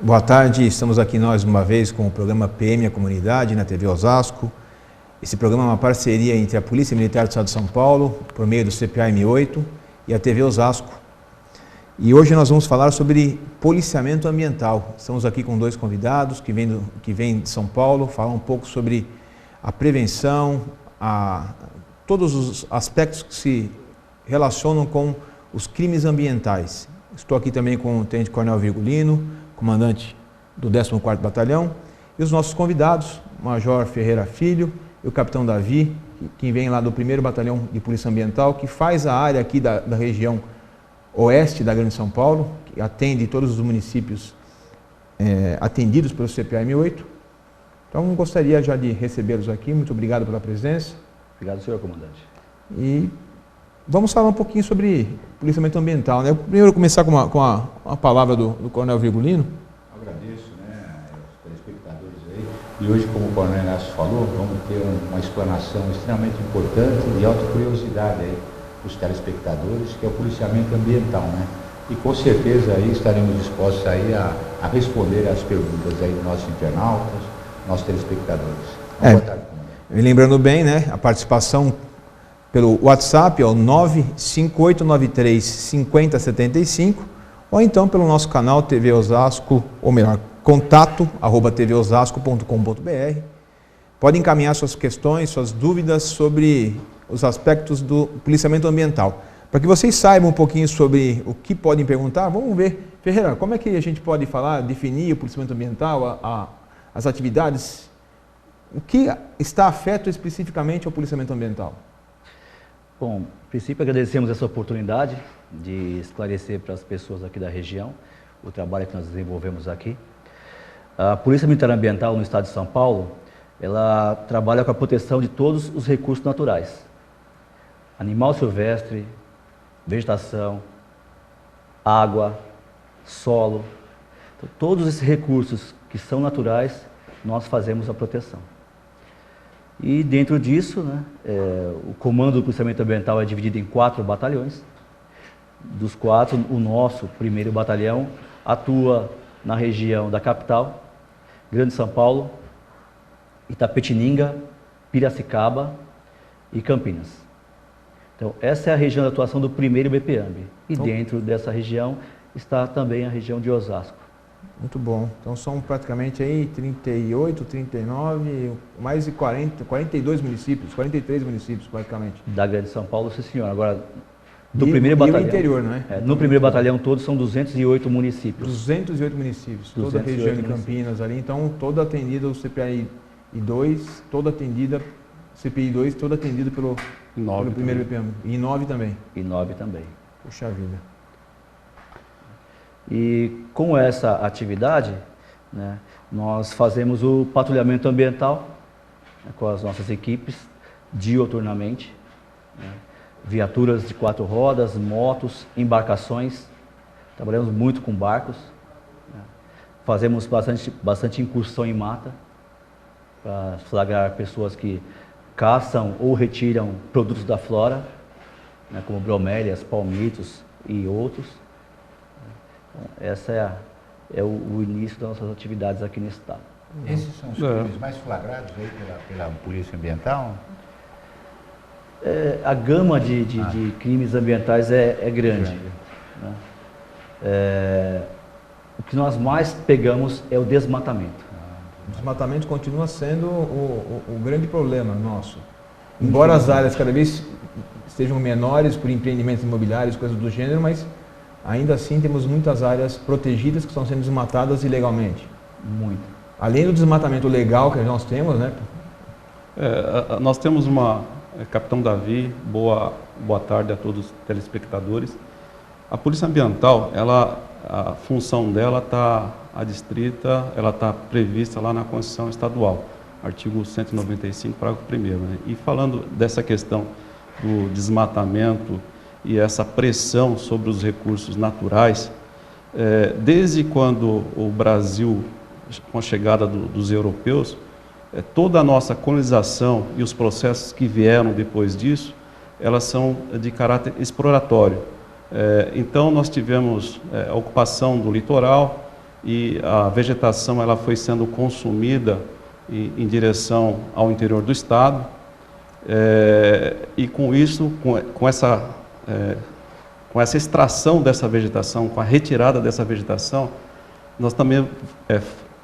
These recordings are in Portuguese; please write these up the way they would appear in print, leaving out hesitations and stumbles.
Boa tarde, estamos aqui nós uma vez com o programa PM a Comunidade na TV Osasco. Esse programa é uma parceria entre a Polícia Militar do Estado de São Paulo, por meio do CPA M8 e a TV Osasco. E hoje nós vamos falar sobre policiamento ambiental. Estamos aqui com dois convidados que vêm de São Paulo, falar um pouco sobre a prevenção, todos os aspectos que se relacionam com os crimes ambientais. Estou aqui também com o Tenente Coronel Virgulino, comandante do 14º Batalhão, e os nossos convidados, Major Ferreira Filho e o Capitão Davi, que vem lá do 1º Batalhão de Polícia Ambiental, que faz a área aqui da região oeste da Grande São Paulo, que atende todos os municípios atendidos pelo CPA M8. Então, gostaria já de recebê-los aqui. Muito obrigado pela presença. Obrigado, senhor comandante. E vamos falar um pouquinho sobre policiamento ambiental, né? Primeiro, começar com a palavra do Coronel Virgulino. Agradeço, aos telespectadores aí. E hoje, como o Coronel Inácio falou, vamos ter uma explanação extremamente importante e de alta curiosidade aí para os telespectadores, que é o policiamento ambiental, né? E com certeza aí estaremos dispostos aí a responder às perguntas aí dos nossos internautas, nossos telespectadores. Boa tarde, comandante. Lembrando bem, né, a participação pelo WhatsApp é o 958935075 ou então pelo nosso canal TV Osasco, ou melhor, contato@tvosasco.com.br. Pode encaminhar suas questões, suas dúvidas sobre os aspectos do policiamento ambiental. Para que vocês saibam um pouquinho sobre o que podem perguntar, vamos ver. Ferreira, como é que a gente pode definir o policiamento ambiental, as atividades, o que está afeto especificamente ao policiamento ambiental? Bom, a princípio agradecemos essa oportunidade de esclarecer para as pessoas aqui da região o trabalho que nós desenvolvemos aqui. A Polícia Militar Ambiental no estado de São Paulo, ela trabalha com a proteção de todos os recursos naturais. Animal silvestre, vegetação, água, solo. Então, todos esses recursos que são naturais, nós fazemos a proteção. E dentro disso, o comando do policiamento ambiental é dividido em 4 batalhões. Dos 4, o nosso 1º Batalhão atua na região da capital, Grande São Paulo, Itapetininga, Piracicaba e Campinas. Então, essa é a região de atuação do 1º BPAMB. E dentro dessa região está também a região de Osasco. Muito bom. Então são praticamente aí 38, 39, mais de 42 municípios, 43 municípios praticamente. Da Grande São Paulo, sim senhor. Agora, do 1º Batalhão. E o interior, não é? No 1º Batalhão todos são 208 municípios. 208 municípios, 208 toda a região de municípios. Campinas ali. Então, toda atendida o CPI 2, toda atendida, CPI 2, toda atendida pelo 1º BPAMB. E 9 também. E 9 também. Puxa vida. E com essa atividade, nós fazemos o patrulhamento ambiental com as nossas equipes, diuturnamente, viaturas de 4 rodas, motos, embarcações, trabalhamos muito com barcos, fazemos bastante incursão em mata, para flagrar pessoas que caçam ou retiram produtos da flora, como bromélias, palmitos e outros. Essa é o início das nossas atividades aqui no estado. Esses são os crimes mais flagrados aí pela Polícia Ambiental? A gama de crimes ambientais é grande. O que nós mais pegamos é o desmatamento. O desmatamento continua sendo o grande problema nosso. Embora as áreas cada vez estejam menores por empreendimentos imobiliários, coisas do gênero, mas ainda assim temos muitas áreas protegidas que estão sendo desmatadas ilegalmente. Muito. Além do desmatamento legal que nós temos, né? Nós temos Capitão Davi, boa tarde a todos os telespectadores. A Polícia Ambiental, a função dela está adstrita, ela está prevista lá na Constituição Estadual, artigo 195, parágrafo 1º. E falando dessa questão do desmatamento e essa pressão sobre os recursos naturais, desde quando o Brasil, com a chegada dos europeus, toda a nossa colonização e os processos que vieram depois disso, elas são de caráter exploratório. Então nós tivemos a ocupação do litoral, e a vegetação ela foi sendo consumida em direção ao interior do estado, e com isso, com essa extração dessa vegetação, com a retirada dessa vegetação, nós também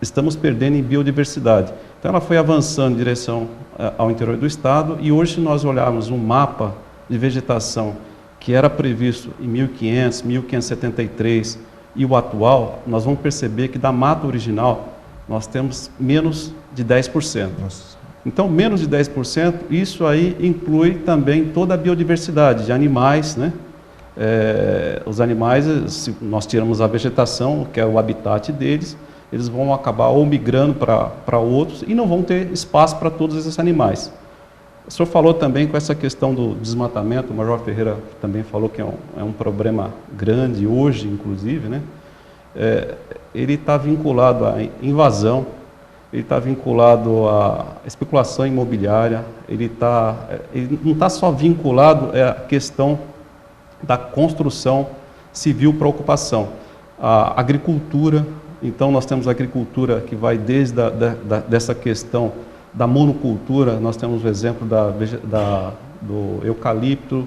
estamos perdendo em biodiversidade. Então ela foi avançando em direção ao interior do estado, e hoje, se nós olharmos um mapa de vegetação que era previsto em 1500, 1573 e o atual, nós vamos perceber que da mata original nós temos menos de 10%. Nossa. Então, menos de 10%, isso aí inclui também toda a biodiversidade de animais, né? Os animais, se nós tiramos a vegetação, que é o habitat deles, eles vão acabar ou migrando para outros e não vão ter espaço para todos esses animais. O senhor falou também com essa questão do desmatamento, o Major Ferreira também falou que é um problema grande hoje, inclusive, né? Ele está vinculado à invasão, ele está vinculado à especulação imobiliária, ele não está só vinculado à questão da construção civil para ocupação. A agricultura, então nós temos a agricultura que vai desde dessa questão da monocultura, nós temos o exemplo do eucalipto,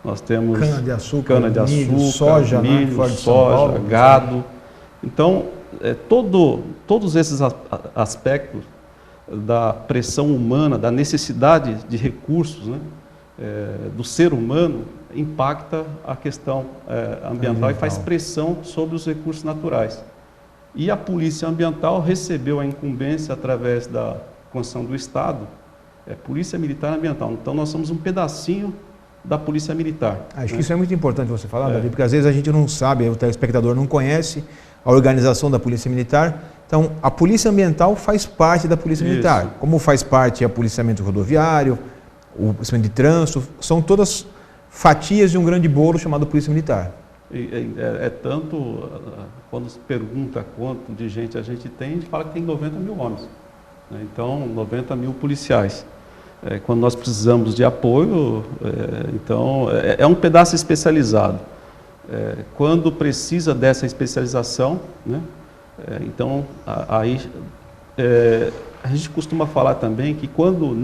nós temos cana-de-açúcar, milho, soja, milho, fora de São Paulo, gado. Então, todos esses aspectos da pressão humana, da necessidade de recursos, né, do ser humano, impacta a questão ambiental e faz pressão sobre os recursos naturais. E a Polícia Ambiental recebeu a incumbência através da Constituição do Estado, Polícia Militar Ambiental. Então nós somos um pedacinho da Polícia Militar. Acho que isso é muito importante você falar, Davi, porque às vezes a gente não sabe, o telespectador não conhece a organização da Polícia Militar. Então, a Polícia Ambiental faz parte da Polícia Militar. Como faz parte o policiamento rodoviário, o policiamento de trânsito, são todas fatias de um grande bolo chamado Polícia Militar. Tanto, quando se pergunta quanto de gente a gente fala que tem 90 mil homens. Né? Então, 90 mil policiais. Quando nós precisamos de apoio, então, é um pedaço especializado. Quando precisa dessa especialização, né? Então, aí, a gente costuma falar também que quando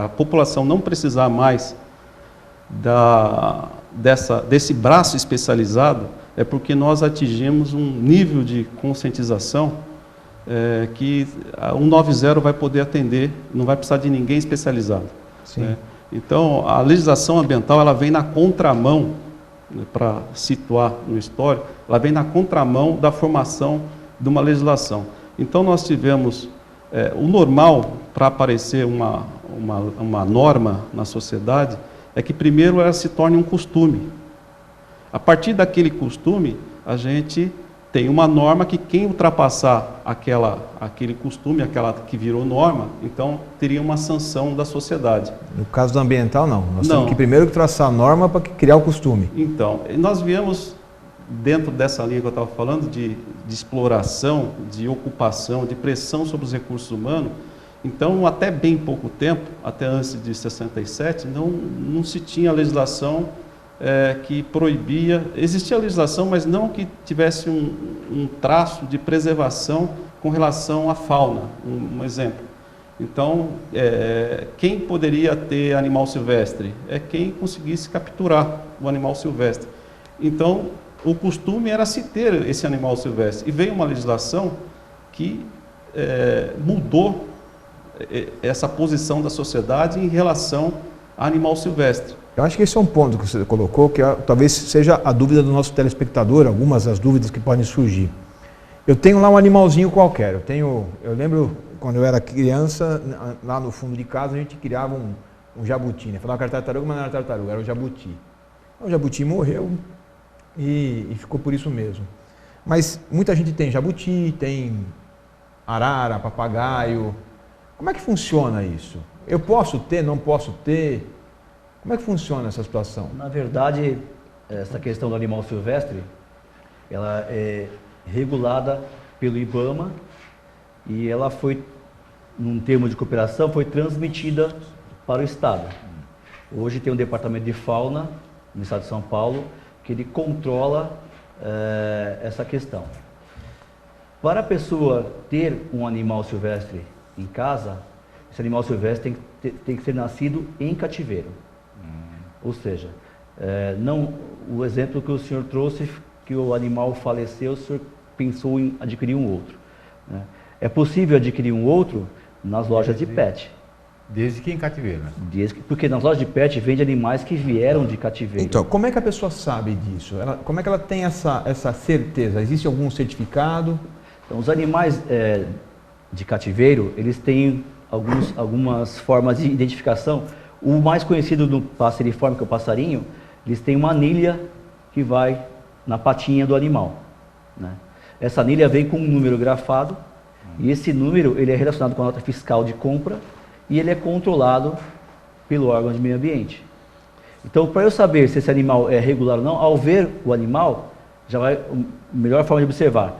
a população não precisar mais desse braço especializado, é porque nós atingimos um nível de conscientização que o 190 vai poder atender, não vai precisar de ninguém especializado. Né? Então, a legislação ambiental ela vem na contramão, né, para situar no histórico, ela vem na contramão da formação de uma legislação. Então, nós tivemos o normal para aparecer uma norma na sociedade é que primeiro ela se torne um costume. A partir daquele costume, a gente tem uma norma que quem ultrapassar aquele costume, aquela que virou norma, então teria uma sanção da sociedade. No caso do ambiental, não. Nós temos que primeiro traçar a norma para criar o costume. Então, nós viemos dentro dessa linha que eu estava falando, de exploração, de ocupação, de pressão sobre os recursos humanos. Então, até bem pouco tempo, até antes de 67, não se tinha legislação que proibia. Existia legislação, mas não que tivesse um traço de preservação com relação à fauna, um exemplo. Então, quem poderia ter animal silvestre? É quem conseguisse capturar o animal silvestre. Então, o costume era se ter esse animal silvestre. E veio uma legislação que mudou essa posição da sociedade em relação ao animal silvestre. Eu acho que esse é um ponto que você colocou, que talvez seja a dúvida do nosso telespectador, algumas das dúvidas que podem surgir. Eu tenho lá um animalzinho qualquer, eu lembro quando eu era criança, lá no fundo de casa a gente criava um jabuti, né? Falava que era tartaruga, mas não era tartaruga, era o jabuti. O jabuti morreu e ficou por isso mesmo. Mas muita gente tem jabuti, tem arara, papagaio. Como é que funciona isso? Eu posso ter, não posso ter? Como é que funciona essa situação? Na verdade, essa questão do animal silvestre, ela é regulada pelo IBAMA e ela foi, num termo de cooperação, foi transmitida para o Estado. Hoje tem um departamento de fauna no Estado de São Paulo que ele controla essa questão. Para a pessoa ter um animal silvestre em casa, esse animal silvestre tem que ser nascido em cativeiro. Ou seja, não o exemplo que o senhor trouxe, que o animal faleceu, o senhor pensou em adquirir um outro, né? É possível adquirir um outro nas lojas de pet. Desde que em cativeiro, né? Porque nas lojas de pet vende animais que vieram de cativeiro. Então, como é que a pessoa sabe disso? Como é que ela tem essa certeza? Existe algum certificado? Então, os animais de cativeiro, eles têm algumas formas de identificação. O mais conhecido do passeriforme, que é o passarinho, eles têm uma anilha que vai na patinha do animal, né? Essa anilha vem com um número grafado, e esse número ele é relacionado com a nota fiscal de compra, e ele é controlado pelo órgão de meio ambiente. Então, para eu saber se esse animal é regular ou não, ao ver o animal, a melhor forma de observar,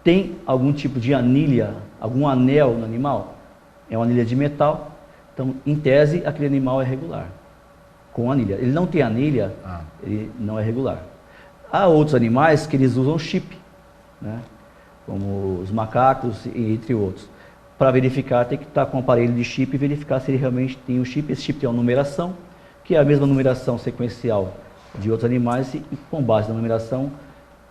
tem algum tipo de anilha, algum anel no animal? É uma anilha de metal, então, em tese, aquele animal é regular, com anilha. Ele não tem anilha, ele não é regular. Há outros animais que eles usam chip, né? Como os macacos, entre outros. Para verificar, tem que estar com o aparelho de chip e verificar se ele realmente tem um chip. Esse chip tem uma numeração, que é a mesma numeração sequencial de outros animais, e com base na numeração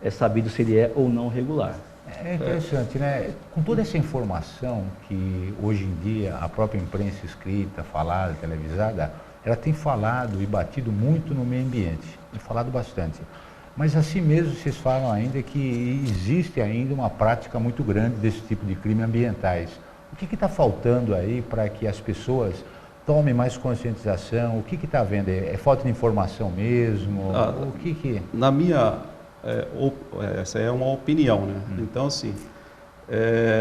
é sabido se ele é ou não regular. É interessante, né? Com toda essa informação que hoje em dia a própria imprensa escrita, falada, televisada, ela tem falado e batido muito no meio ambiente, tem falado bastante. Mas assim mesmo vocês falam ainda que existe ainda uma prática muito grande desse tipo de crimes ambientais. O que está faltando aí para que as pessoas tomem mais conscientização? O que está havendo? É falta de informação mesmo? Na minha... essa é uma opinião, né? Então, assim,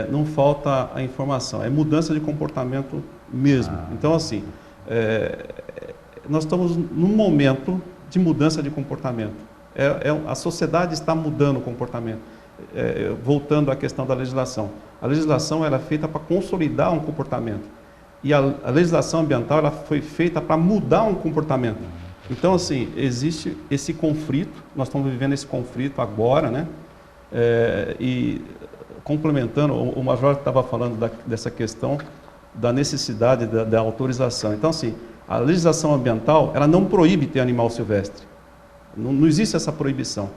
não falta a informação, é mudança de comportamento mesmo. Então, assim, nós estamos num momento de mudança de comportamento. A sociedade está mudando o comportamento. Voltando à questão da legislação. A legislação ela é feita para consolidar um comportamento. E a legislação ambiental ela foi feita para mudar um comportamento. Então, assim, existe esse conflito, nós estamos vivendo esse conflito agora, né? E complementando, o Major estava falando dessa questão da necessidade da autorização. Então, assim, a legislação ambiental, ela não proíbe ter animal silvestre. Não existe essa proibição.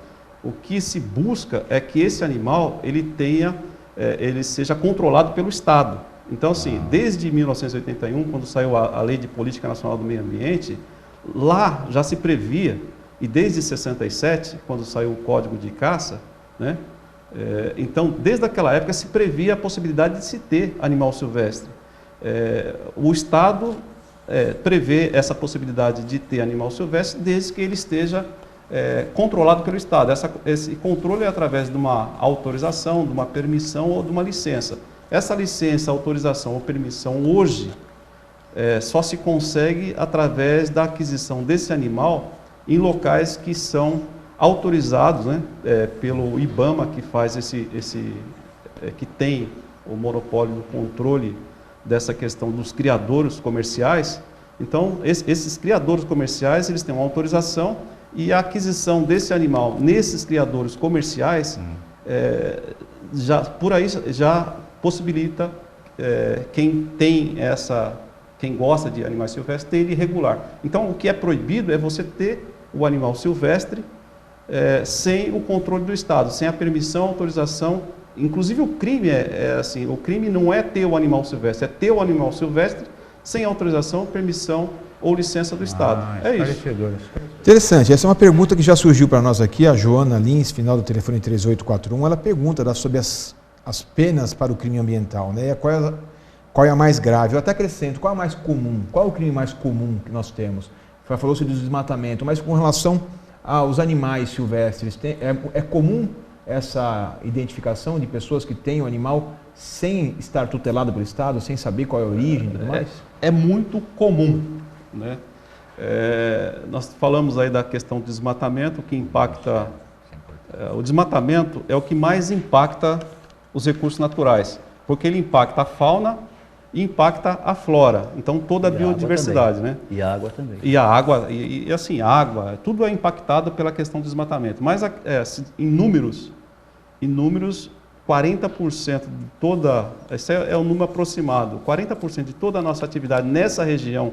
O que se busca é que esse animal, ele seja controlado pelo Estado. Então, assim, desde 1981, quando saiu a Lei de Política Nacional do Meio Ambiente, lá já se previa, e desde 67, quando saiu o Código de Caça, né? Então, desde aquela época se previa a possibilidade de se ter animal silvestre. O Estado prevê essa possibilidade de ter animal silvestre desde que ele esteja controlado pelo Estado. Esse controle é através de uma autorização, de uma permissão ou de uma licença. Essa licença, autorização ou permissão hoje só se consegue através da aquisição desse animal em locais que são autorizados, né, pelo IBAMA, que faz que tem o monopólio do controle dessa questão dos criadouros comerciais. Então, esses criadouros comerciais, eles têm uma autorização, e a aquisição desse animal nesses criadouros comerciais, por aí já possibilita quem gosta de animais silvestres ter ele regular. Então, o que é proibido é você ter o animal silvestre sem o controle do Estado, sem a permissão, autorização. Inclusive o crime assim, o crime não é ter o animal silvestre, é ter o animal silvestre sem autorização, permissão ou licença do Estado. É isso. Interessante. Essa é uma pergunta que já surgiu para nós aqui. A Joana Lins, final do telefone 3841, ela pergunta sobre as penas para o crime ambiental, né? Qual é a mais grave? Eu até acrescento, qual é a mais comum? Qual é o crime mais comum que nós temos? Falou-se do desmatamento, mas com relação aos animais silvestres, é comum essa identificação de pessoas que têm o animal sem estar tutelado pelo Estado, sem saber qual é a origem e tudo mais? É muito comum, né? Nós falamos aí da questão do desmatamento, que impacta... o desmatamento é o que mais impacta os recursos naturais, porque ele impacta a fauna e impacta a flora, então toda a biodiversidade, né? E a água também. E a água, assim, a água, tudo é impactado pela questão do desmatamento, mas em números, 40% de toda, esse é o número aproximado, 40% de toda a nossa atividade nessa região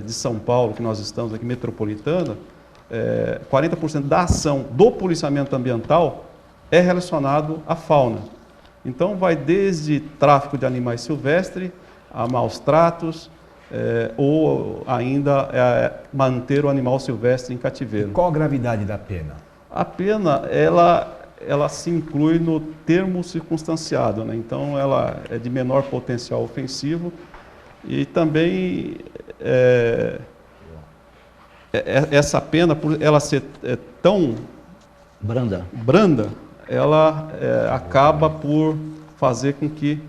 de São Paulo, que nós estamos aqui, metropolitana, 40% da ação do policiamento ambiental é relacionado à fauna. Então vai desde tráfico de animais silvestres a maus tratos, ou ainda manter o animal silvestre em cativeiro. E qual a gravidade da pena? A pena, ela se inclui no termo circunstanciado, né? Então ela é de menor potencial ofensivo e também essa pena, por ela ser tão branda, ela acaba por fazer com que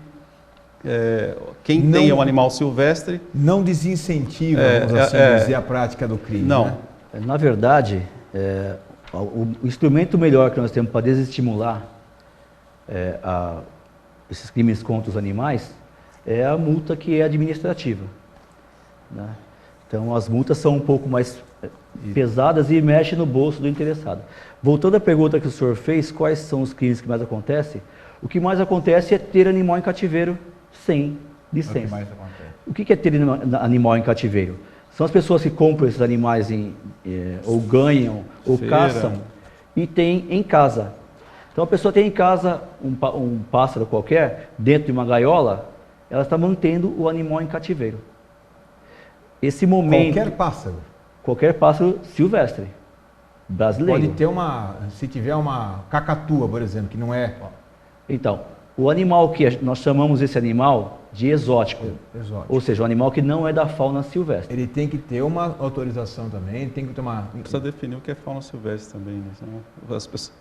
quem tenha um animal silvestre... Não desincentiva, vamos assim dizer, a prática do crime. Não. Né? Na verdade, o instrumento melhor que nós temos para desestimular esses crimes contra os animais é a multa que é administrativa, né? Então, as multas são um pouco mais pesadas e mexem no bolso do interessado. Voltando à pergunta que o senhor fez, quais são os crimes que mais acontecem? O que mais acontece é ter animal em cativeiro sem licença. O que é ter animal em cativeiro? São as pessoas que compram esses animais ou ganham, ou caçam, e têm em casa. Então a pessoa tem em casa um pássaro qualquer, dentro de uma gaiola, ela está mantendo o animal em cativeiro. Esse momento... Qualquer pássaro silvestre, brasileiro. Pode ter se tiver uma cacatua, por exemplo, que não é... Então, o animal que nós chamamos esse animal de exótico. Ou seja, um animal que não é da fauna silvestre. Ele tem que ter uma autorização também, tem que ter uma... Precisa definir o que é fauna silvestre também, né? Senão as pessoas...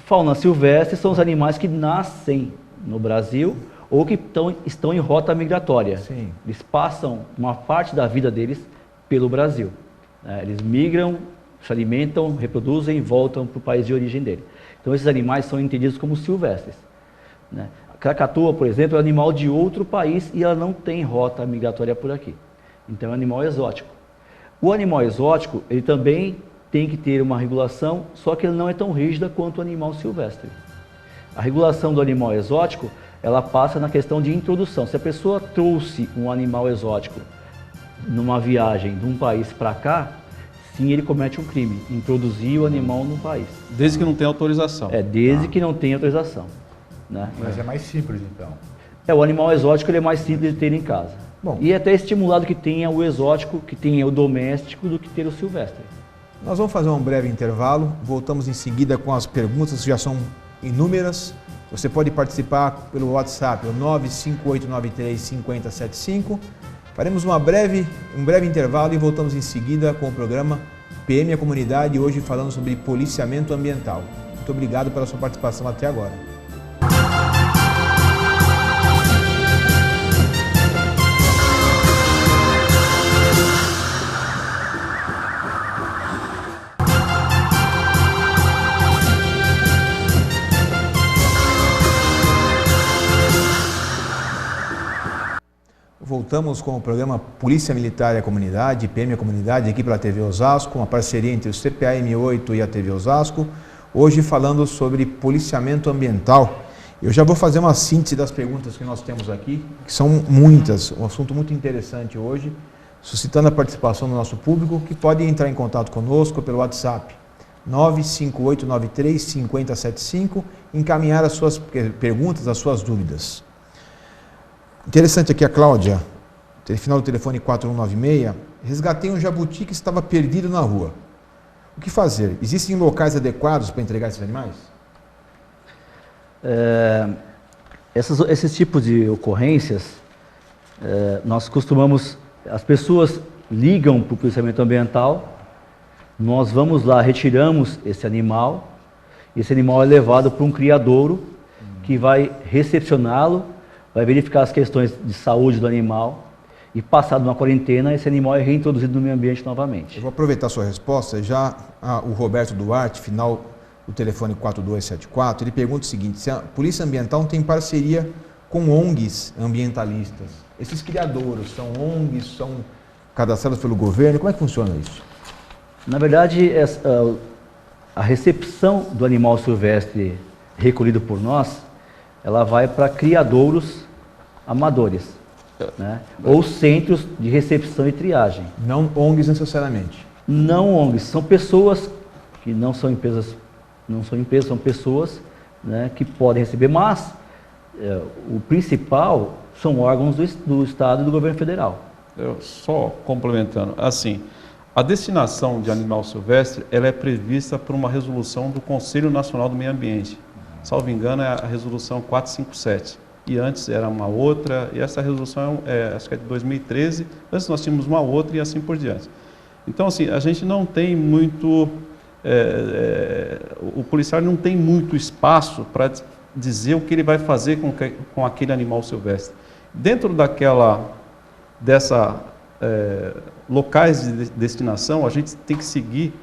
Fauna silvestre são os animais que nascem no Brasil ou que estão em rota migratória. Sim. Eles passam uma parte da vida deles pelo Brasil. Eles migram, se alimentam, reproduzem e voltam para o país de origem dele. Então esses animais são entendidos como silvestres, né? A cacatua, por exemplo, é um animal de outro país e ela não tem rota migratória por aqui. Então é um animal exótico. O animal exótico, ele também tem que ter uma regulação, só que ele não é tão rígida quanto o animal silvestre. A regulação do animal exótico, ela passa na questão de introdução. Se a pessoa trouxe um animal exótico numa viagem de um país para cá, sim, ele comete um crime, introduzir o animal no país. Desde que não tenha autorização. Desde que não tenha autorização, né? Mas é mais simples, então. O animal exótico ele é mais simples de ter em casa. Bom, e é até estimulado que tenha o exótico, que tenha o doméstico, do que ter o silvestre. Nós vamos fazer um breve intervalo, voltamos em seguida com as perguntas, que já são inúmeras. Você pode participar pelo WhatsApp, o 958935075. Faremos um breve intervalo e voltamos em seguida com o programa PM a Comunidade, hoje falando sobre policiamento ambiental. Muito obrigado pela sua participação até agora. Voltamos com o programa Polícia Militar e a Comunidade, PM a Comunidade, aqui pela TV Osasco, uma parceria entre o CPA M8 e a TV Osasco, hoje falando sobre policiamento ambiental. Eu já vou fazer uma síntese das perguntas que nós temos aqui, que são muitas, um assunto muito interessante hoje, suscitando a participação do nosso público, que pode entrar em contato conosco pelo WhatsApp 958935075, encaminhar as suas perguntas, as suas dúvidas. Interessante aqui a Cláudia, final do telefone 4196, resgatei um jabuti que estava perdido na rua. O que fazer? Existem locais adequados para entregar esses animais? Esses tipos de ocorrências, nós costumamos, as pessoas ligam para o policiamento ambiental, nós vamos lá, retiramos esse animal é levado para um criadouro que vai recepcioná-lo, vai verificar as questões de saúde do animal e, passado uma quarentena, esse animal é reintroduzido no meio ambiente novamente. Eu vou aproveitar a sua resposta. O Roberto Duarte, final do telefone 4274, ele pergunta o seguinte: se a Polícia Ambiental tem parceria com ONGs ambientalistas? Esses criadouros são ONGs, são cadastrados pelo governo? Como é que funciona isso? Na verdade, a recepção do animal silvestre recolhido por nós, ela vai para criadouros amadores, né? Ou centros de recepção e triagem. Não ONGs necessariamente. Não ONGs, são pessoas que não são empresas, são pessoas, né, que podem receber, mas o principal são órgãos do Estado e do governo federal. Eu só complementando, assim, a destinação de animal silvestre, ela é prevista por uma resolução do Conselho Nacional do Meio Ambiente. Salvo engano, é a resolução 457. E antes era uma outra, e essa resolução acho que é de 2013, antes nós tínhamos uma outra e assim por diante. Então, assim, a gente não tem muito, o policial não tem muito espaço para dizer o que ele vai fazer com aquele animal silvestre. Dentro locais de destinação, a gente tem que seguir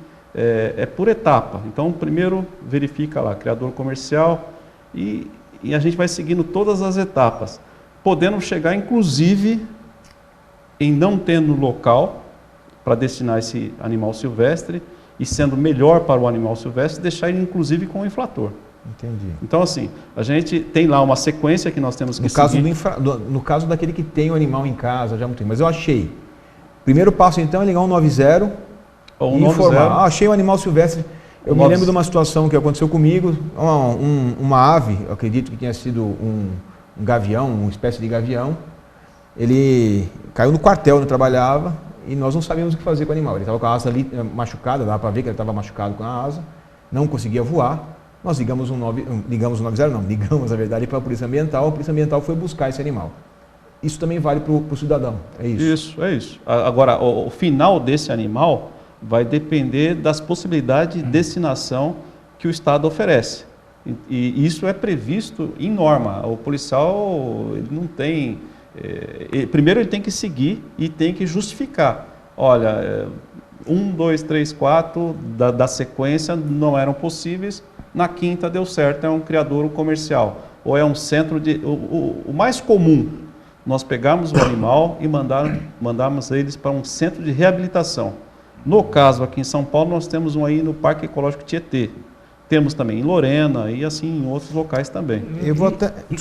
por etapa. Então, primeiro verifica lá, criador comercial, e a gente vai seguindo todas as etapas, podendo chegar, inclusive, em não tendo local para destinar esse animal silvestre, e sendo melhor para o animal silvestre, deixar ele, inclusive, com o inflator. Entendi. Então, assim, a gente tem lá uma sequência que nós temos que seguir. No caso daquele que tem o animal em casa, já não tem. Mas eu achei. Primeiro passo, então, é ligar 190 e informar. Achei o animal silvestre. Eu me lembro de uma situação que aconteceu comigo. Uma ave, eu acredito que tinha sido um gavião, uma espécie de gavião. Ele caiu no quartel onde eu trabalhava e nós não sabíamos o que fazer com o animal. Ele estava com a asa ali machucada, dava para ver que ele estava machucado com a asa, não conseguia voar. Nós ligamos na verdade, para a Polícia Ambiental. A Polícia Ambiental foi buscar esse animal. Isso também vale para o cidadão, é isso? Isso, é isso. Agora, o final desse animal vai depender das possibilidades de destinação que o Estado oferece. E isso é previsto em norma. O policial ele não tem... primeiro ele tem que seguir e tem que justificar. Olha, 1, 2, 3, 4 da sequência não eram possíveis, na quinta deu certo, é um criadouro comercial. Ou é um centro de... O mais comum, nós pegamos o animal e mandamos eles para um centro de reabilitação. No caso, aqui em São Paulo, nós temos um aí no Parque Ecológico Tietê. Temos também em Lorena e assim em outros locais também.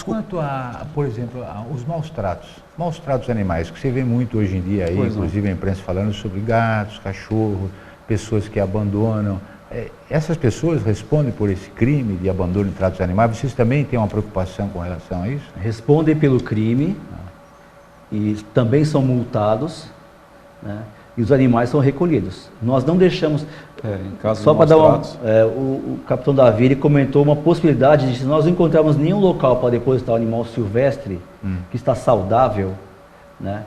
Quanto a, por exemplo, os maus tratos animais, que você vê muito hoje em dia aí, inclusive a imprensa falando sobre gatos, cachorros, pessoas que abandonam. Essas pessoas respondem por esse crime de abandono de tratos animais? Vocês também têm uma preocupação com relação a isso? Respondem pelo crime e também são multados, né? E os animais são recolhidos. Nós não deixamos... só para dar o capitão Davi ele comentou uma possibilidade de, se nós não encontrarmos nenhum local para depositar o animal silvestre que está saudável, né?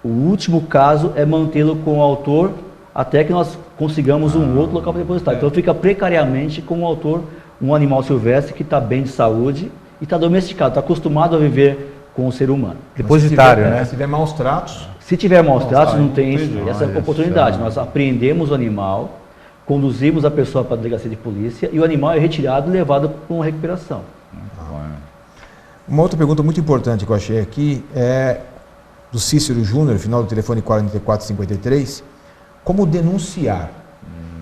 O último caso é mantê-lo com o autor até que nós consigamos um outro local para depositar. Então fica precariamente com o autor um animal silvestre que está bem de saúde e está domesticado, está acostumado a viver com o ser humano. Depositário, né? Se tiver maus tratos... Se tiver maus tratos, não tem essa oportunidade. Nós apreendemos o animal, conduzimos a pessoa para a delegacia de polícia e o animal é retirado e levado para uma recuperação. Uma outra pergunta muito importante que eu achei aqui é do Cícero Júnior, final do telefone 4453, como denunciar?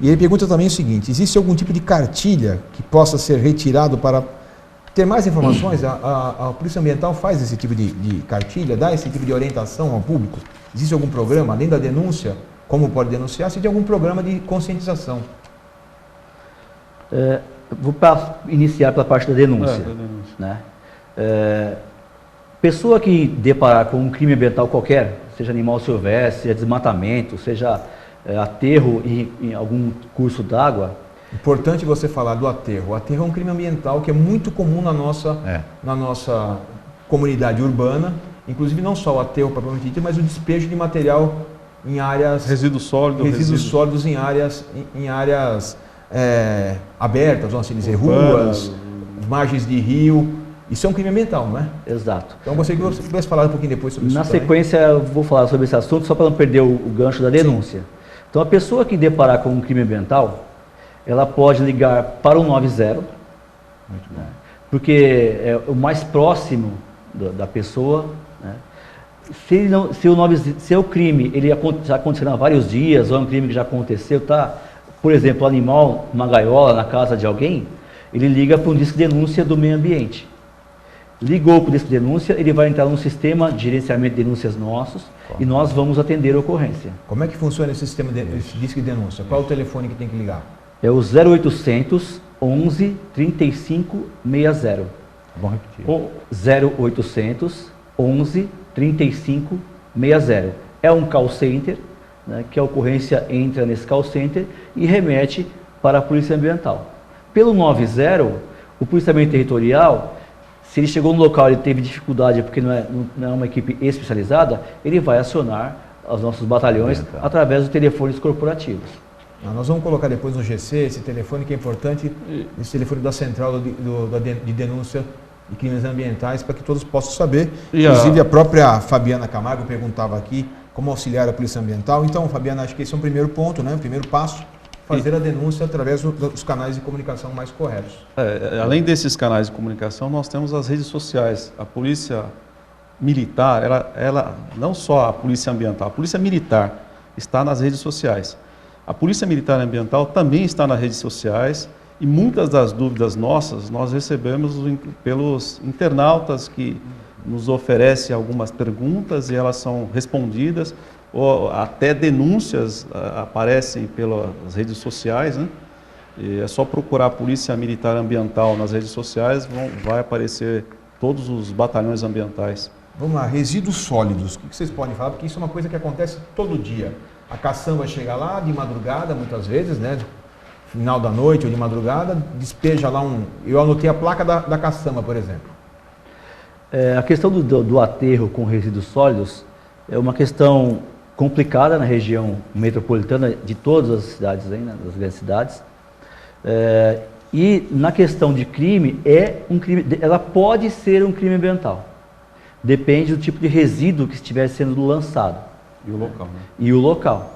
E ele pergunta também o seguinte, existe algum tipo de cartilha que possa ser retirado para ter mais informações? A Polícia Ambiental faz esse tipo de cartilha, dá esse tipo de orientação ao público? Existe algum programa, além da denúncia, como pode denunciar, se tem algum programa de conscientização? Vou iniciar pela parte da denúncia. Né? Pessoa que deparar com um crime ambiental qualquer, seja animal silvestre, seja desmatamento, seja aterro em algum curso d'água. Importante você falar do aterro. O aterro é um crime ambiental que é muito comum na nossa comunidade urbana, inclusive não só o aterro propriamente dito, mas o despejo de material em áreas... Resíduos sólidos em áreas abertas, vamos dizer, ruas, margens de rio. Isso é um crime ambiental, não é? Exato. Então, gostaria que você pudesse falar um pouquinho depois sobre isso. Na sequência, eu vou falar sobre esse assunto, só para não perder o gancho da denúncia. Sim. Então, a pessoa que deparar com um crime ambiental, ela pode ligar para o 190, muito bom, porque é o mais próximo da pessoa, né? Se o crime ele já aconteceu há vários dias, ou é um crime que já aconteceu, tá? Por exemplo, o animal numa gaiola na casa de alguém, ele liga para um disco de denúncia do meio ambiente. Ligou para o disco de denúncia, ele vai entrar num sistema de gerenciamento de denúncias nossos e nós vamos atender a ocorrência. Como é que funciona esse sistema esse disco de denúncia? Qual é o telefone que tem que ligar? É o 0800 11 35 60. Bom repetir. O 0800 11 35 60. É um call center, né, que a ocorrência entra nesse call center e remete para a Polícia Ambiental. Pelo 90, o policiamento territorial, se ele chegou no local e teve dificuldade porque não é uma equipe especializada, ele vai acionar os nossos batalhões através dos telefones corporativos. Nós vamos colocar depois no GC esse telefone que é importante, esse telefone da Central de Denúncia de Crimes Ambientais, para que todos possam saber. Inclusive a própria Fabiana Camargo perguntava aqui como auxiliar a Polícia Ambiental. Então, Fabiana, acho que esse é um primeiro ponto, né? O primeiro passo, fazer a denúncia através dos canais de comunicação mais corretos. Além desses canais de comunicação, nós temos as redes sociais. A Polícia Militar, ela não só a Polícia Ambiental, a Polícia Militar está nas redes sociais. A Polícia Militar Ambiental também está nas redes sociais e muitas das dúvidas nossas nós recebemos pelos internautas que nos oferecem algumas perguntas e elas são respondidas, ou até denúncias aparecem pelas redes sociais, né? E é só procurar a Polícia Militar Ambiental nas redes sociais, vai aparecer todos os batalhões ambientais. Vamos lá, resíduos sólidos, o que vocês podem falar? Porque isso é uma coisa que acontece todo dia. A caçamba chega lá de madrugada, muitas vezes, né? Final da noite ou de madrugada, despeja lá Eu anotei a placa da caçamba, por exemplo. A questão do aterro com resíduos sólidos é uma questão complicada na região metropolitana de todas as cidades, né, das grandes cidades. E na questão de crime, ela pode ser um crime ambiental. Depende do tipo de resíduo que estiver sendo lançado. E o local, né? E o local.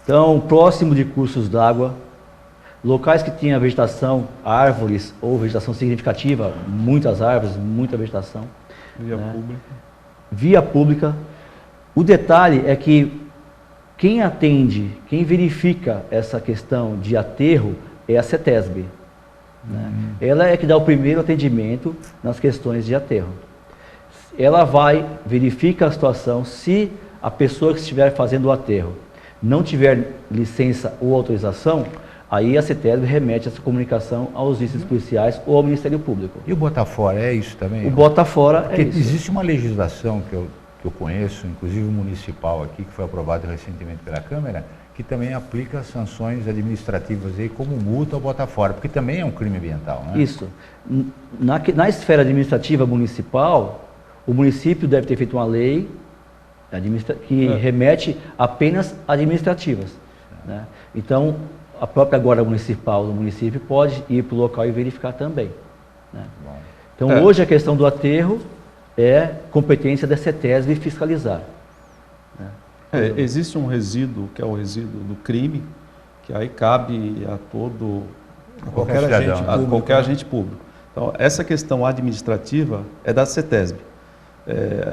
Então, próximo de cursos d'água, locais que tinham vegetação, árvores ou vegetação significativa, muitas árvores, muita vegetação. Via pública. Via pública. O detalhe é que quem atende, quem verifica essa questão de aterro é a CETESB. Né? Ela é que dá o primeiro atendimento nas questões de aterro. Ela verifica a situação, se a pessoa que estiver fazendo o aterro não tiver licença ou autorização, aí a CETESB remete essa comunicação aos índices policiais ou ao Ministério Público. E o Botafora é isso também? O Botafora é isso. Existe uma legislação que eu conheço, inclusive municipal aqui, que foi aprovada recentemente pela Câmara, que também aplica sanções administrativas aí como multa ao Botafora, porque também é um crime ambiental, né? Isso. Na esfera administrativa municipal, o município deve ter feito uma lei que remete a penas administrativas. Né? Então, a própria guarda municipal do município pode ir para o local e verificar também. Né? Então, hoje a questão do aterro é competência da CETESB fiscalizar. Né? Existe um resíduo, que é o resíduo do crime, que aí cabe a qualquer agente público. Então, essa questão administrativa é da CETESB.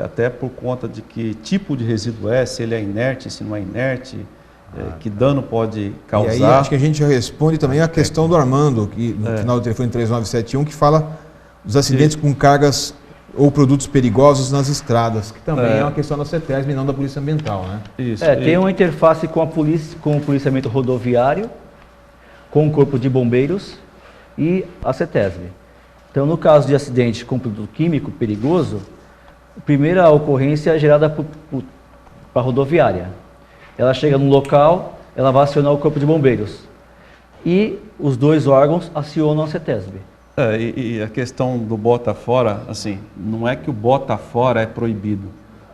Até por conta de que tipo de resíduo se ele é inerte, se não é inerte, que dano pode causar. E aí acho que a gente já responde também a questão do Armando, que no final do telefone 3971, que fala dos acidentes com cargas ou produtos perigosos nas estradas, que também é uma questão da CETESB e não da Polícia Ambiental, né? Isso. Tem uma interface com a polícia, com o policiamento rodoviário, com o Corpo de Bombeiros e a CETESB. Então, no caso de acidente com produto químico perigoso, a primeira ocorrência é gerada para a rodoviária. Ela chega no local, ela vai acionar o Corpo de Bombeiros. E os dois órgãos acionam a CETESB. E a questão do Botafora, assim, não é que o Botafora é proibido.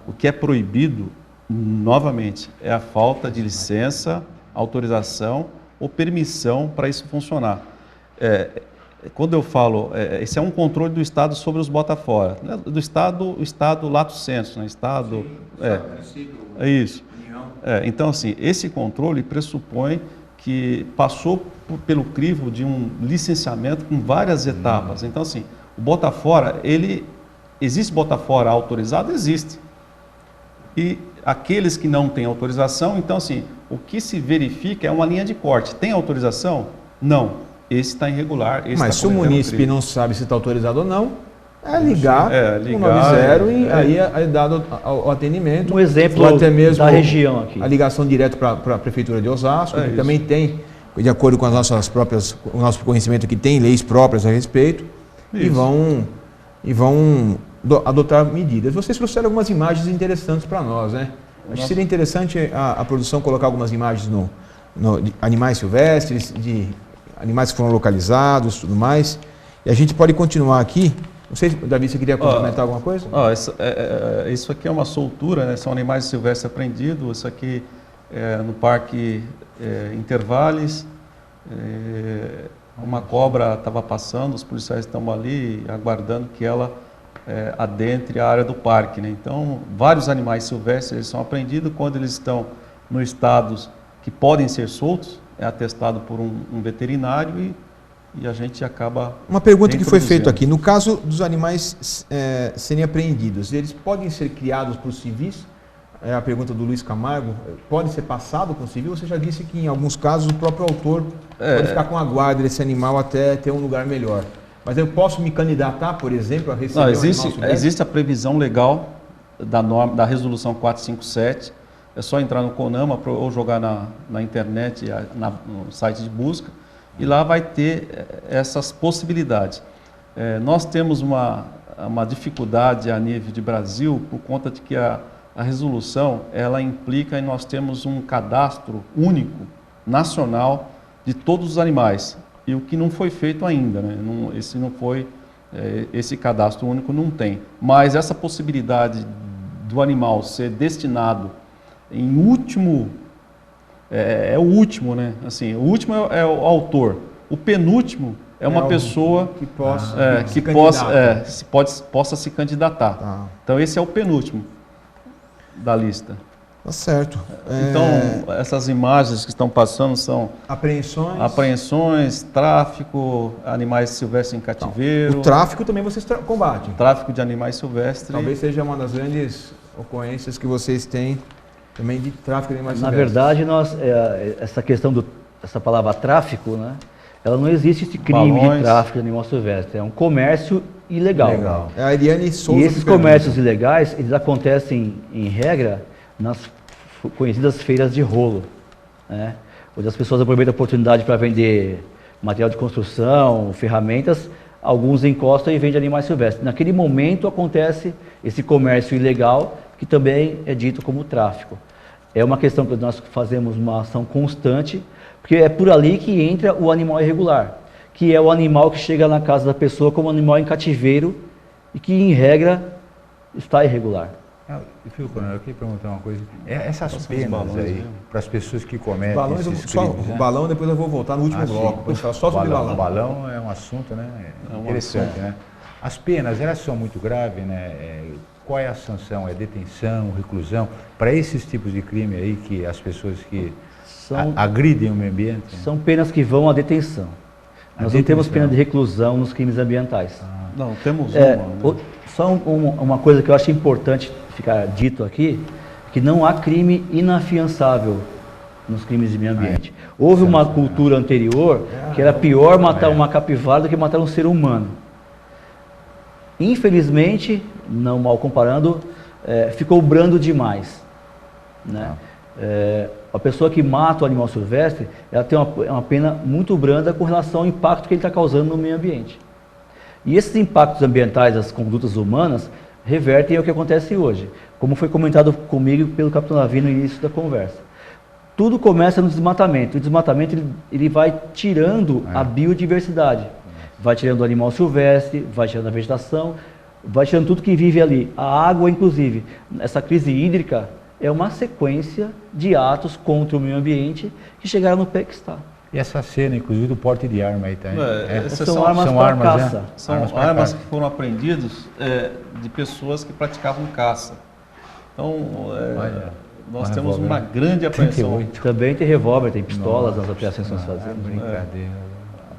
O que é proibido, novamente, é a falta de licença, autorização ou permissão para isso funcionar. Quando eu falo, esse é um controle do Estado sobre os Botafora, né? Do Estado, o Estado lato sensu, né? Estado, é isso. Então, assim, esse controle pressupõe que passou pelo crivo de um licenciamento com várias etapas. Então, assim, o Botafora, existe Botafora autorizado? Existe. E aqueles que não têm autorização, então, assim, o que se verifica é uma linha de corte. Tem autorização? Não. esse está irregular. Esse Mas tá se o cometendo munícipe crime. não sabe se está autorizado ou não, é ligar, ligar, 190 e aí é dado o atendimento. Um exemplo ou até mesmo da região aqui. a ligação direta para a Prefeitura de Osasco, que isso. também tem, de acordo com as nossas próprias, o nosso conhecimento, que tem leis próprias a respeito, e vão adotar medidas. Vocês trouxeram algumas imagens interessantes para nós, né? Acho que seria interessante a produção colocar algumas imagens de animais silvestres, de animais que foram localizados, tudo mais. E a gente pode continuar aqui. Não sei, Davi, você queria comentar alguma coisa? Isso aqui é uma soltura, né? São animais silvestres apreendidos. Isso aqui é no Parque Intervales. Uma cobra estava passando, os policiais estão ali aguardando que ela adentre a área do parque, né? Então, vários animais silvestres eles são apreendidos quando eles estão no estado que podem ser soltos, é atestado por um veterinário e a gente acaba... Uma pergunta que foi feita reintroduzindo. aqui, no caso dos animais serem apreendidos, eles podem ser criados por civis? É a pergunta do Luiz Camargo. Pode ser passado com civil? Você já disse que em alguns casos o próprio autor pode ficar com a guarda desse animal até ter um lugar melhor. Mas eu posso me candidatar, por exemplo, a receber Existe a previsão legal da norma, da resolução 457. É só entrar no CONAMA ou jogar na internet, no site de busca, e lá vai ter essas possibilidades. Nós temos uma dificuldade a nível de Brasil por conta de que a resolução ela implica em nós temos um cadastro único, nacional, de todos os animais. E o que não foi feito ainda, né? Esse cadastro único não tem. Mas essa possibilidade do animal ser destinado em último, o último, né? Assim, o último é o autor. O penúltimo é uma pessoa que possa possa se candidatar. Tá. Então esse é o penúltimo da lista. Tá certo. Então, essas imagens que estão passando são apreensões, tráfico, animais silvestres em cativeiro. O tráfico também vocês combatem. Tráfico de animais silvestres. Talvez seja uma das grandes ocorrências que vocês têm também de tráfico de animais Na silvestres. verdade, essa questão essa palavra tráfico, né? Ela não existe esse crime de tráfico de animal silvestre. É um comércio ilegal. Legal. É a Ariane Souza. E esses comércios ilegais, eles acontecem, em regra, nas conhecidas feiras de rolo, né? Onde as pessoas aproveitam a oportunidade para vender material de construção, ferramentas, alguns encostam e vendem animais silvestres. Naquele momento acontece esse comércio ilegal, que também é dito como tráfico. É uma questão que nós fazemos uma ação constante, porque é por ali que entra o animal irregular, que é o animal que chega na casa da pessoa como animal em cativeiro e que, em regra, está irregular. Eu queria perguntar uma coisa. Essas penas aí, para as pessoas que cometem esses só crimes, o balão, depois eu vou voltar no último bloco. Depois falar só sobre balão. O balão é um assunto, né, interessante, né? As penas, elas são muito graves, né? Qual é a sanção? É detenção, reclusão? Para esses tipos de crime aí, que as pessoas que agridem o meio ambiente? São penas que vão à detenção. Nós não temos pena de reclusão nos crimes ambientais. Não, temos uma. Só uma coisa que eu acho importante ficar dito aqui, que não há crime inafiançável nos crimes de meio ambiente. Houve uma cultura anterior que era pior matar uma capivara do que matar um ser humano. Infelizmente, não mal comparando, ficou brando demais, né? A pessoa que mata o animal silvestre, ela tem uma pena muito branda com relação ao impacto que ele está causando no meio ambiente. E esses impactos ambientais das condutas humanas revertem ao que acontece hoje, como foi comentado comigo e pelo capitão Davi no início da conversa. Tudo começa no desmatamento. O desmatamento ele vai tirando a biodiversidade, vai tirando o animal silvestre, vai tirando a vegetação, vai tirando tudo que vive ali. A água, inclusive. Essa crise hídrica é uma sequência de atos contra o meio ambiente que chegaram no pé que está. E essa cena, inclusive, do porte de arma aí, tá? São armas para caça. São armas que foram apreendidas de pessoas que praticavam caça. Então, nós temos uma grande apreensão. 38. Também tem revólver, tem pistolas nas apreensões que nós fazemos. Brincadeira.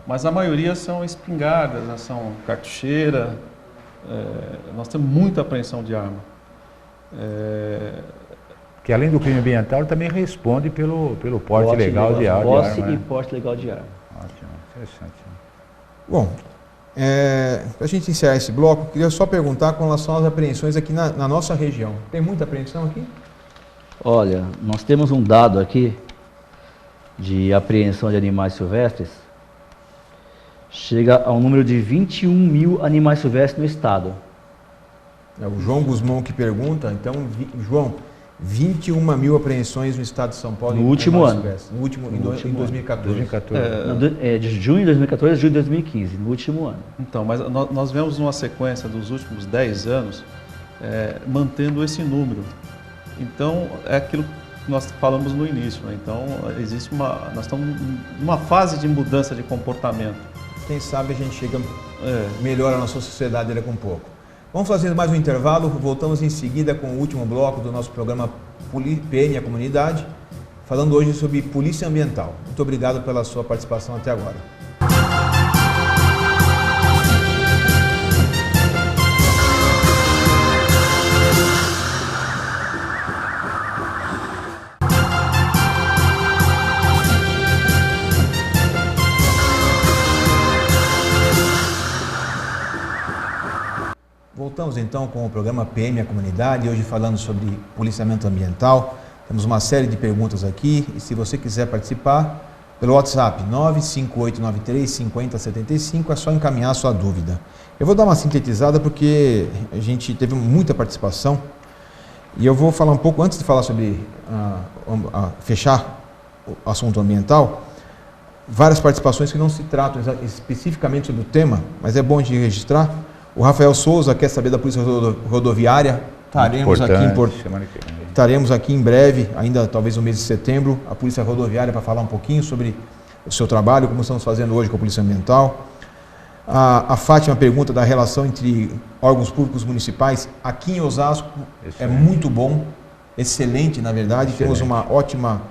Mas a maioria são espingardas, né? São cartucheira. Nós temos muita apreensão de arma. Que além do crime ambiental, também responde pelo porte legal de arma. Posse e porte legal de arma. Ótimo. Interessante. Bom, para a gente encerrar esse bloco, queria só perguntar com relação às apreensões aqui na nossa região. Tem muita apreensão aqui? Olha, nós temos um dado aqui de apreensão de animais silvestres. Chega ao número de 21 mil animais silvestres no estado. É o João Guzmão que pergunta. Então, João, 21 mil apreensões no estado de São Paulo. No último ano. Em 2014. De junho de 2014 a junho de 2015, no último ano. Então, mas nós vemos uma sequência dos últimos 10 anos mantendo esse número. Então, é aquilo que nós falamos no início, né? Então, nós estamos numa fase de mudança de comportamento. Quem sabe a gente chega melhor a nossa sociedade daqui a um pouco. Vamos fazer mais um intervalo, voltamos em seguida com o último bloco do nosso programa PM e a Comunidade, falando hoje sobre polícia ambiental. Muito obrigado pela sua participação até agora. Voltamos então com o programa PM e a Comunidade, hoje falando sobre policiamento ambiental. Temos uma série de perguntas aqui e se você quiser participar, pelo WhatsApp 958935075 é só encaminhar a sua dúvida. Eu vou dar uma sintetizada porque a gente teve muita participação e eu vou falar um pouco, antes de falar sobre fechar o assunto ambiental, várias participações que não se tratam especificamente sobre o tema, mas é bom de registrar. O Rafael Souza quer saber da Polícia Rodoviária. Estaremos aqui em breve, ainda talvez no mês de setembro, a Polícia Rodoviária para falar um pouquinho sobre o seu trabalho, como estamos fazendo hoje com a Polícia Ambiental. A Fátima pergunta da relação entre órgãos públicos municipais. Aqui em Osasco é muito bom, excelente na verdade. Temos uma ótima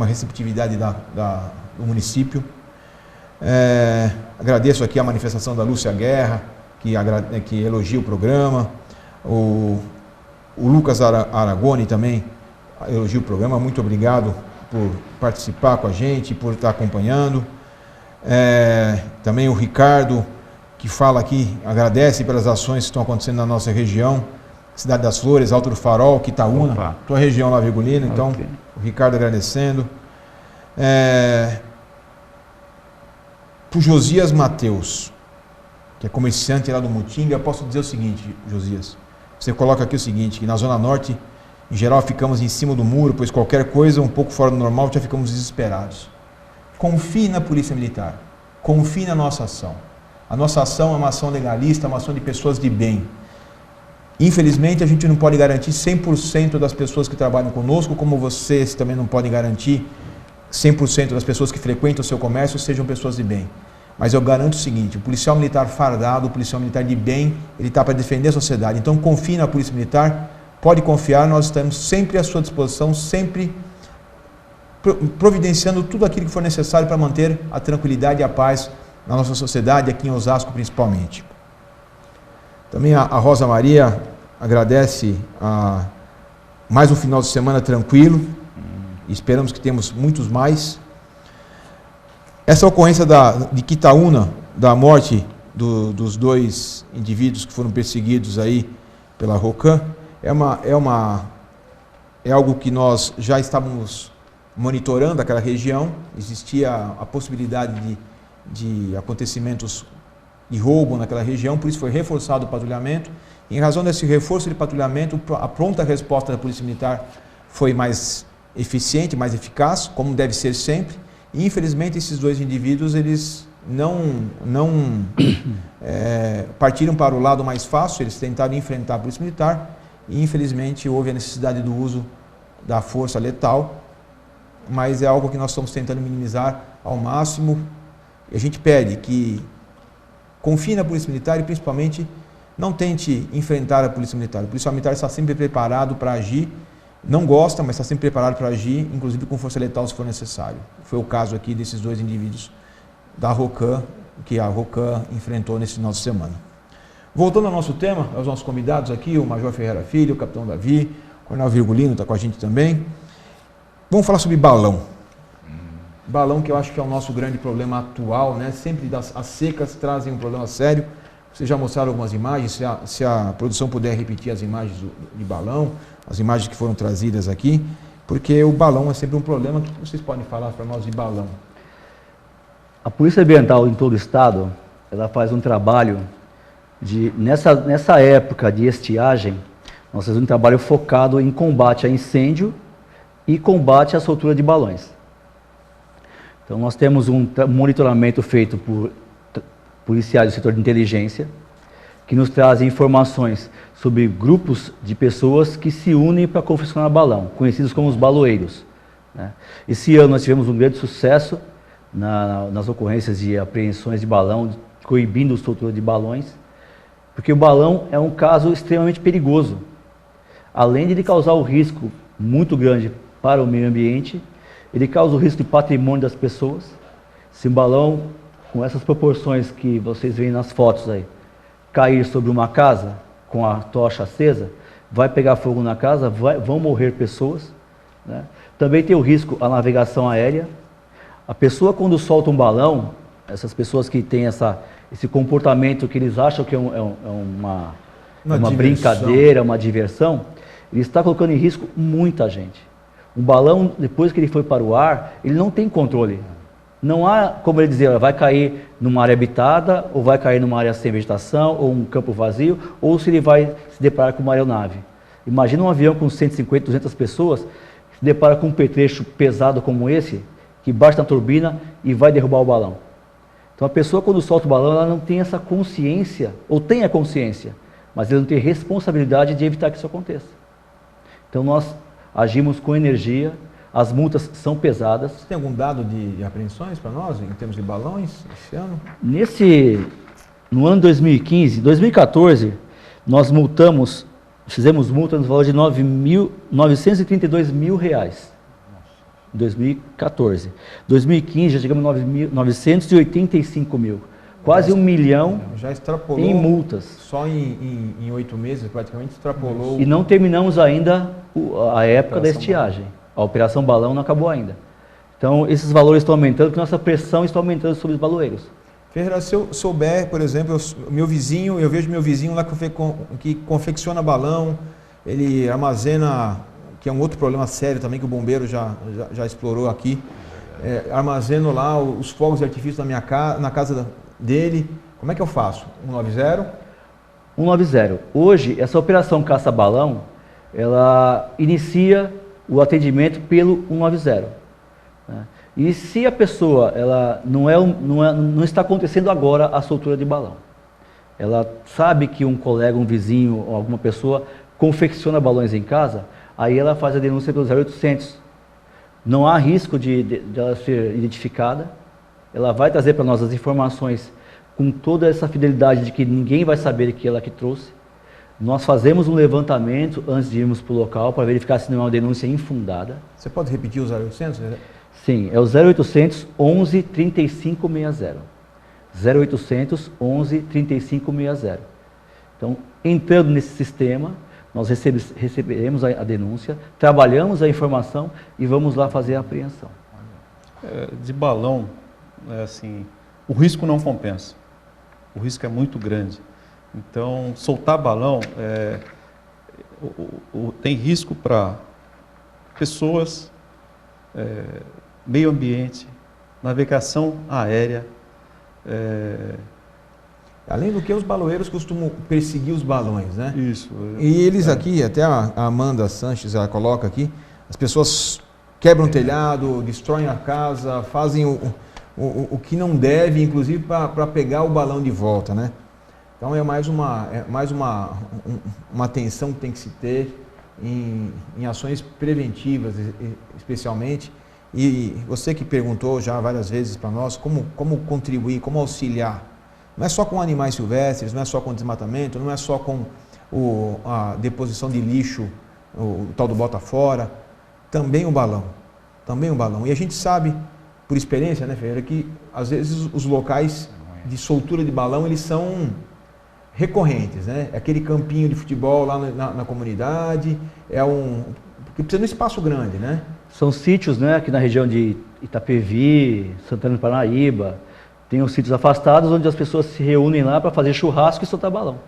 receptividade do município. Agradeço aqui a manifestação da Lúcia Guerra, que elogia o programa. O Lucas Aragoni também elogia o programa. Muito obrigado por participar com a gente, por estar acompanhando. Também o Ricardo, que fala aqui, agradece pelas ações que estão acontecendo na nossa região. Cidade das Flores, Alto do Farol, Quitaúna, tua região lá, Virgulino. Então, okay. O Ricardo agradecendo. Para o Josias Mateus, que é comerciante lá do Mutinga, eu posso dizer o seguinte, Josias. Você coloca aqui o seguinte, que na Zona Norte, em geral, ficamos em cima do muro, pois qualquer coisa um pouco fora do normal já ficamos desesperados. Confie na Polícia Militar, confie na nossa ação. A nossa ação é uma ação legalista, uma ação de pessoas de bem. Infelizmente, a gente não pode garantir 100% das pessoas que trabalham conosco, como vocês também não podem garantir 100% das pessoas que frequentam o seu comércio sejam pessoas de bem. Mas eu garanto o seguinte, o policial militar fardado, o policial militar de bem, ele está para defender a sociedade. Então confie na Polícia Militar, pode confiar, nós estamos sempre à sua disposição, sempre providenciando tudo aquilo que for necessário para manter a tranquilidade e a paz na nossa sociedade, aqui em Osasco principalmente. Também a Rosa Maria agradece mais um final de semana tranquilo, e esperamos que temos muitos mais. Essa ocorrência de Quitaúna, da morte dos dois indivíduos que foram perseguidos aí pela ROCAM, é algo que nós já estávamos monitorando aquela região. Existia a possibilidade de acontecimentos de roubo naquela região, por isso foi reforçado o patrulhamento. Em razão desse reforço de patrulhamento, a pronta resposta da Polícia Militar foi mais eficiente, mais eficaz, como deve ser sempre. E, infelizmente, esses dois indivíduos, eles não partiram para o lado mais fácil, eles tentaram enfrentar a Polícia Militar e, infelizmente, houve a necessidade do uso da força letal, mas é algo que nós estamos tentando minimizar ao máximo. E a gente pede que confie na Polícia Militar e, principalmente, não tente enfrentar a Polícia Militar. O policial militar está sempre preparado para agir, não gosta, mas está sempre preparado para agir, inclusive com força letal se for necessário. Foi o caso aqui desses dois indivíduos da ROCAM, que a ROCAM enfrentou nesse final de semana. Voltando ao nosso tema, aos nossos convidados aqui, o Major Ferreira Filho, o Capitão Davi, o Coronel Virgulino está com a gente também. Vamos falar sobre balão. balão, que eu acho que é o nosso grande problema atual, né? Sempre as secas trazem um problema sério. Vocês já mostraram algumas imagens, se a produção puder repetir as imagens de balão, as imagens que foram trazidas aqui, porque o balão é sempre um problema. O que vocês podem falar para nós de balão? A Polícia Ambiental em todo o estado, ela faz um trabalho nessa época de estiagem, nós fazemos um trabalho focado em combate a incêndio e combate à soltura de balões. Então nós temos um monitoramento feito por policiais do setor de inteligência, que nos trazem informações sobre grupos de pessoas que se unem para confeccionar balão, conhecidos como os baloeiros, né? Esse ano nós tivemos um grande sucesso nas ocorrências de apreensões de balão, coibindo a soltura de balões, porque o balão é um caso extremamente perigoso. Além de ele causar um risco muito grande para o meio ambiente, ele causa o risco de patrimônio das pessoas. Se um balão, com essas proporções que vocês veem nas fotos aí, cair sobre uma casa com a tocha acesa, vai pegar fogo na casa, vão morrer pessoas, né? Também tem o risco à navegação aérea. A pessoa, quando solta um balão, essas pessoas que têm esse comportamento que eles acham que é uma brincadeira, uma diversão, ele está colocando em risco muita gente. Um balão, depois que ele foi para o ar, ele não tem controle. Não há como ele dizer, vai cair numa área habitada, ou vai cair numa área sem vegetação, ou um campo vazio, ou se ele vai se deparar com uma aeronave. Imagina um avião com 150, 200 pessoas, que se depara com um petrecho pesado como esse, que bate na turbina e vai derrubar o balão. Então a pessoa, quando solta o balão, ela não tem essa consciência, ou tem a consciência, mas ela não tem responsabilidade de evitar que isso aconteça. Então nós agimos com energia, as multas são pesadas. Você tem algum dado de apreensões para nós, em termos de balões, esse ano? No ano 2014, nós fizemos multa no valor de R$932 mil. Em 2014. 2015 já chegamos a 985 mil. Quase 1 milhão já extrapolou em multas. Só em 8 meses, praticamente extrapolou. E não terminamos ainda a época da estiagem. A Operação Balão não acabou ainda. Então, esses valores estão aumentando, porque nossa pressão está aumentando sobre os baloeiros. Ferreira, se eu souber, por exemplo, eu vejo meu vizinho lá que confecciona balão, ele armazena, que é um outro problema sério também que o bombeiro já explorou aqui, armazeno lá os fogos de artifício na casa dele. Como é que eu faço? 190? 190. Hoje, essa operação caça-balão, ela inicia o atendimento pelo 190. Né? E se a pessoa não está acontecendo agora a soltura de balão, ela sabe que um colega, um vizinho ou alguma pessoa confecciona balões em casa, aí ela faz a denúncia pelo 0800. Não há risco de ela ser identificada, ela vai trazer para nós as informações com toda essa fidelidade de que ninguém vai saber que ela que trouxe. Nós fazemos um levantamento antes de irmos para o local para verificar se não é uma denúncia infundada. Você pode repetir o 0800? Sim, é o 0800 11 3560. 0800 11 3560. Então, entrando nesse sistema, nós receberemos a denúncia, trabalhamos a informação e vamos lá fazer a apreensão. De balão, assim, o risco não compensa. O risco é muito grande. Então, soltar balão tem risco para pessoas, meio ambiente, navegação aérea. Além do que os baloeiros costumam perseguir os balões, né? Isso. E eles aqui, até a Amanda Sanches, ela coloca aqui, as pessoas quebram o telhado, destroem a casa, fazem o que não deve, inclusive para pegar o balão de volta, né? Então é mais uma atenção que tem que se ter em ações preventivas, especialmente. E você que perguntou já várias vezes para nós como contribuir, como auxiliar. Não é só com animais silvestres, não é só com desmatamento, não é só com a deposição de lixo, o tal do bota fora, também o balão. E a gente sabe, por experiência, né, Ferreira, que às vezes os locais de soltura de balão, eles são recorrentes, né? Aquele campinho de futebol lá na comunidade, porque precisa de um espaço grande, né? São sítios, né, aqui na região de Itapevi, Santana do Parnaíba, tem os sítios afastados onde as pessoas se reúnem lá para fazer churrasco e soltar balão,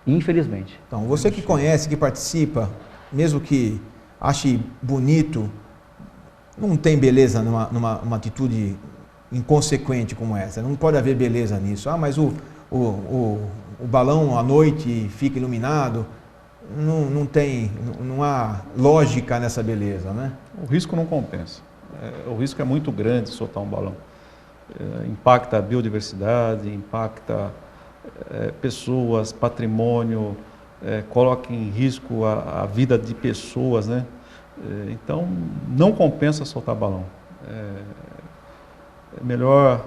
infelizmente. Então, você que conhece, que participa, mesmo que ache bonito, não tem beleza numa atitude inconsequente como essa. Não pode haver beleza nisso. Ah, mas o balão à noite fica iluminado. Não há lógica nessa beleza, né? O risco não compensa. O risco é muito grande soltar um balão. Impacta a biodiversidade, impacta pessoas, patrimônio, coloca em risco a vida de pessoas, né? Então, não compensa soltar balão. É melhor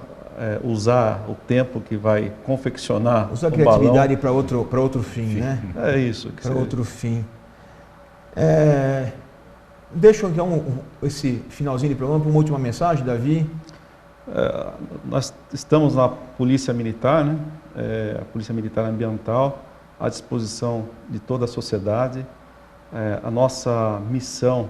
usar o tempo que vai confeccionar usar a o criatividade para outro fim, né? É isso. Para outro fim. Deixa eu então esse finalzinho de programa para uma última mensagem, Davi. Nós estamos na Polícia Militar, né? A Polícia Militar Ambiental, à disposição de toda a sociedade. A nossa missão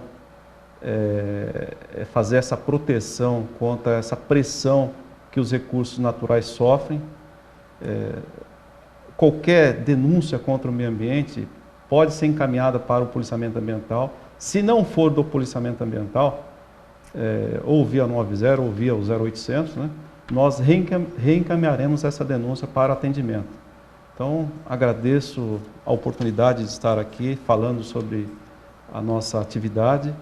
é fazer essa proteção contra essa pressão que os recursos naturais sofrem. Qualquer denúncia contra o meio ambiente pode ser encaminhada para o policiamento ambiental. Se não for do policiamento ambiental, ou via 90 ou via o 0800, né, nós reencaminharemos essa denúncia para atendimento. Então, agradeço a oportunidade de estar aqui falando sobre a nossa atividade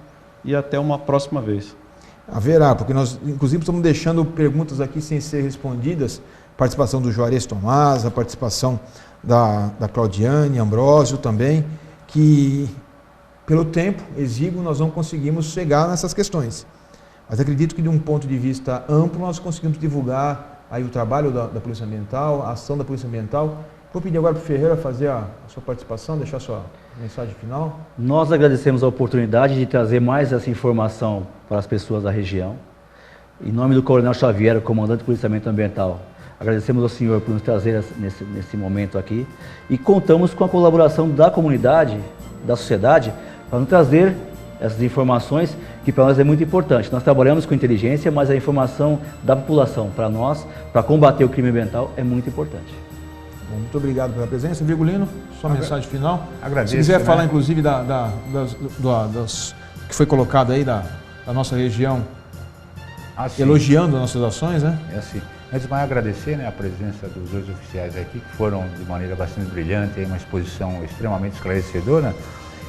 e até uma próxima vez. Haverá, porque nós, inclusive, estamos deixando perguntas aqui sem ser respondidas. Participação do Juarez Tomás, a participação da Claudiane, Ambrósio também, que pelo tempo exíguo nós não conseguimos chegar nessas questões. Mas acredito que de um ponto de vista amplo nós conseguimos divulgar aí o trabalho da Polícia Ambiental, a ação da Polícia Ambiental. Vou pedir agora para o Ferreira fazer a sua participação, deixar a sua mensagem final. Nós agradecemos a oportunidade de trazer mais essa informação para as pessoas da região. Em nome do Coronel Xavier, comandante do Policiamento Ambiental, agradecemos ao senhor por nos trazer nesse momento aqui e contamos com a colaboração da comunidade, da sociedade, para nos trazer essas informações que para nós é muito importante. Nós trabalhamos com inteligência, mas a informação da população para nós, para combater o crime ambiental, é muito importante. Bom, muito obrigado pela presença. Virgulino, sua mensagem final. Agradeço. Se quiser falar, né? inclusive, das que foi colocado aí da nossa região, elogiando as nossas ações, né? É assim. Antes de mais, agradecer, né, a presença dos dois oficiais aqui, que foram de maneira bastante brilhante, uma exposição extremamente esclarecedora.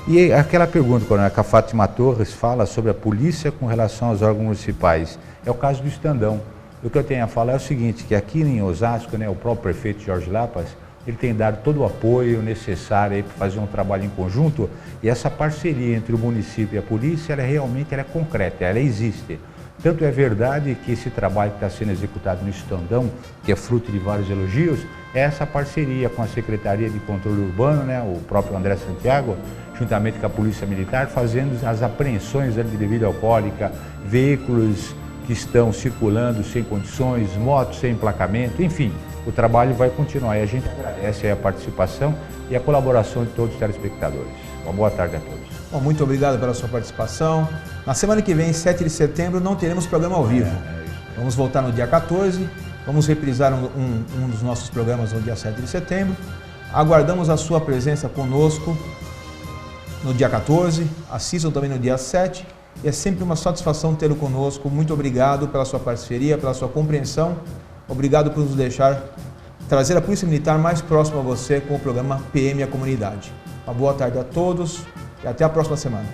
E aquela pergunta, Coronel, que a Fátima Torres fala sobre a polícia com relação aos órgãos municipais, é o caso do Estandão. O que eu tenho a falar é o seguinte, que aqui em Osasco, né, o próprio prefeito Jorge Lapas, ele tem dado todo o apoio necessário para fazer um trabalho em conjunto, e essa parceria entre o município e a polícia, ela é concreta, ela existe. Tanto é verdade que esse trabalho que está sendo executado no Estandão, que é fruto de vários elogios, é essa parceria com a Secretaria de Controle Urbano, né, o próprio André Santiago, juntamente com a Polícia Militar, fazendo as apreensões de bebida alcoólica, veículos que estão circulando sem condições, motos sem emplacamento, enfim, o trabalho vai continuar e a gente agradece a participação e a colaboração de todos os telespectadores. Uma boa tarde a todos. Bom, muito obrigado pela sua participação. Na semana que vem, 7 de setembro, não teremos programa ao vivo. Vamos voltar no dia 14, vamos reprisar um dos nossos programas no dia 7 de setembro. Aguardamos a sua presença conosco no dia 14, assistam também no dia 7. E é sempre uma satisfação tê-lo conosco. Muito obrigado pela sua parceria, pela sua compreensão. Obrigado por nos deixar trazer a Polícia Militar mais próxima a você com o programa PM e a Comunidade. Uma boa tarde a todos e até a próxima semana.